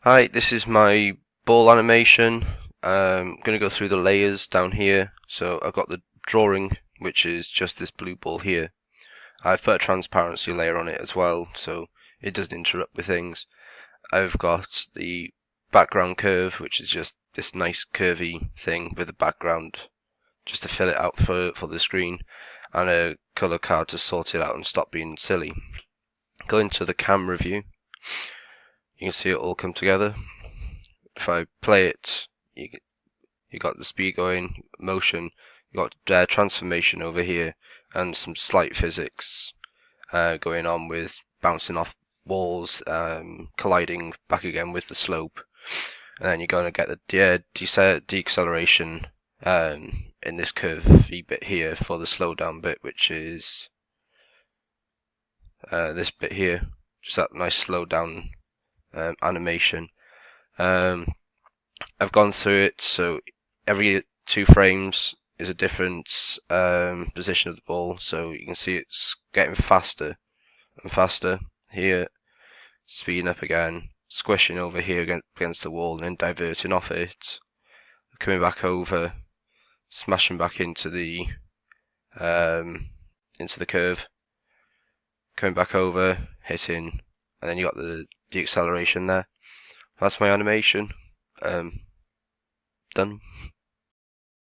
Hi, this is my ball animation. I'm going to go through the layers down here. So I've got the drawing, which is just this blue ball here. I've put a transparency layer on it as well, so it doesn't interrupt with things. I've got the background curve, which is just this nice curvy thing with a background just to fill it out for the screen, and a color card to sort it out and stop being silly. Go into the camera view. You can see it all come together. If I play it, you got the speed going, motion, you got transformation over here, and some slight physics going on with bouncing off walls, colliding back again with the slope, and then you're going to get the deceleration in this curvy bit here for the slowdown bit, which is this bit here, just that nice slow down animation. Um, I've gone through it, so every 2 frames is a different position of the ball, so you can see it's getting faster and faster here, speeding up again, squishing over here against the wall, and then diverting off it, coming back over, smashing back um, into the curve, coming back over, hitting, and then you got the acceleration there. That's my animation. Done.